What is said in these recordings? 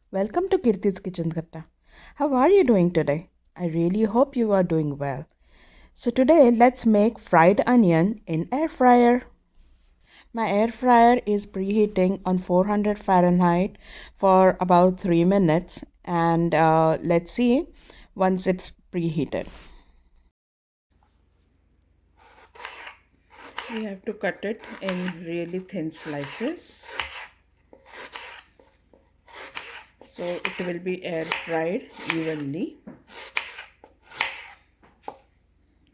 Welcome to Kirti's Kitchen Katta. How are you doing today? I really hope you are doing well. So today let's make fried onion in air fryer. My air fryer is preheating on 400 Fahrenheit for about 3 minutes and let's see once it's preheated. We have to cut it in really thin slices. So it will be air fried evenly.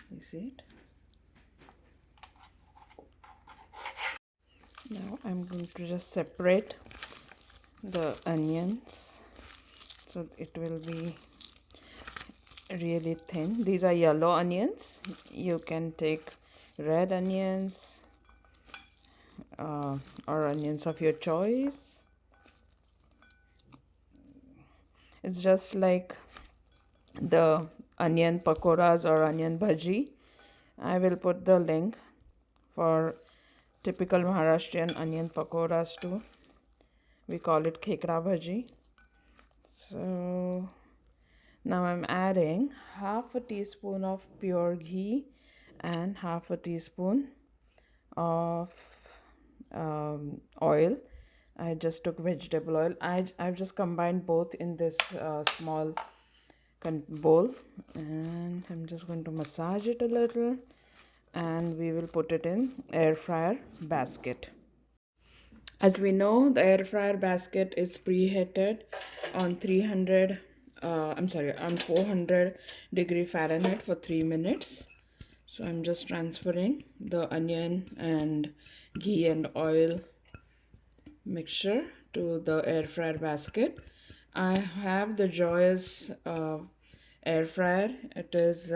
You see it? Now I'm going to just separate the onions so it will be really thin. These are yellow onions. You can take red onions or onions of your choice. It's just like the onion pakoras or onion bhaji. I will put the link for typical Maharashtrian onion pakoras too. We call it khekda bhaji. So now I'm adding half a teaspoon of pure ghee and half a teaspoon of oil. I just took vegetable oil. I've just combined both in this small bowl, and I'm just going to massage it a little, and we will put it in air fryer basket. As we know, the air fryer basket is preheated on 400 degree Fahrenheit for 3 minutes. So I'm just transferring the onion and ghee and oil mixture to the air fryer basket. I have the Joyous air fryer. It is,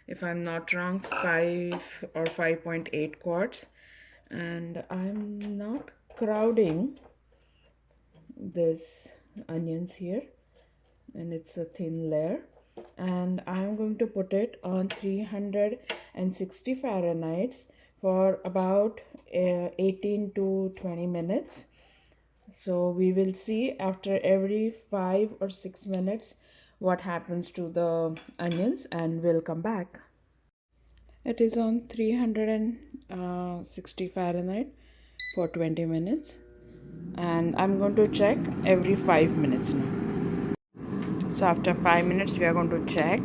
if I'm not wrong, 5 or 5.8 quarts, and I'm not crowding this onions here, and it's a thin layer, and I'm going to put it on 360 Fahrenheit for about 18 to 20 minutes. So we will see after every 5 or 6 minutes what happens to the onions, and we'll come back. It is on 360 Fahrenheit for 20 minutes, and I'm going to check every 5 minutes now. So after 5 minutes we are going to check.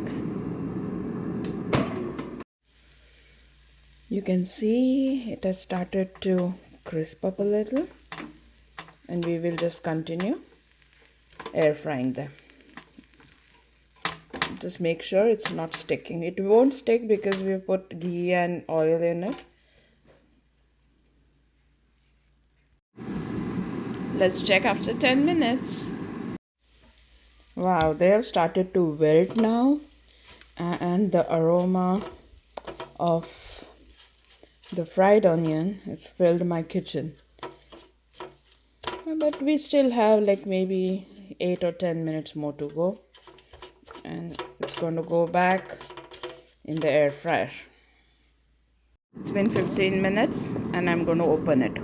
You can see it has started to crisp up a little, and we will just continue air frying them. Just make sure it's not sticking. It won't stick because we put ghee and oil in it. Let's check after 10 minutes. Wow, they have started to wilt now, and the aroma of the fried onion has filled my kitchen. But we still have like maybe 8 or 10 minutes more to go, and it's going to go back in the air fryer. It's been 15 minutes and I'm going to open it.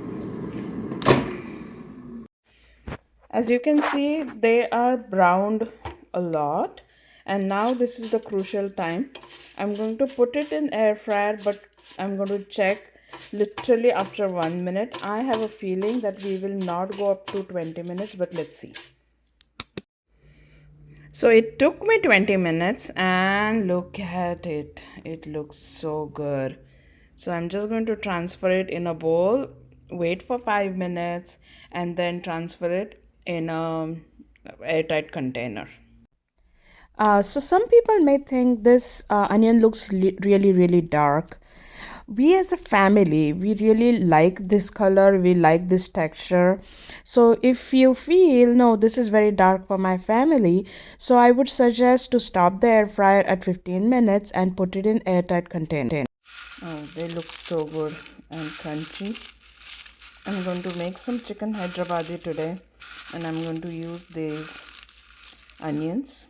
As you can see, they are browned a lot, and now this is the crucial time. I'm going to put it in air fryer, but I'm going to check literally after 1 minute. I have a feeling that we will not go up to 20 minutes, but let's see. So it took me 20 minutes, and look at it. It looks so good. So I'm just going to transfer it in a bowl, wait for 5 minutes, and then transfer it in a airtight container. So some people may think this onion looks really dark. We as a family, we really like this color, we like this texture. So if you feel no, this is very dark for my family, so I would suggest to stop the air fryer at 15 minutes and put it in airtight container. Oh, they look so good and crunchy. I'm going to make some chicken Hyderabadi today, and I'm going to use these onions.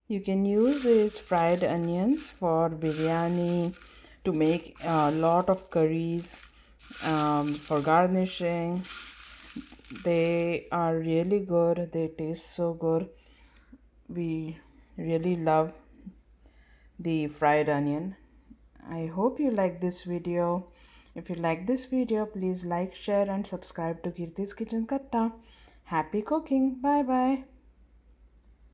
You can use these fried onions for biryani, to make a lot of curries, for garnishing. They are really good. They taste so good. We really love the fried onion. I hope you like this video. If you like this video, please like, share, and subscribe to Kirti's Kitchen Katta. Happy cooking. Bye bye.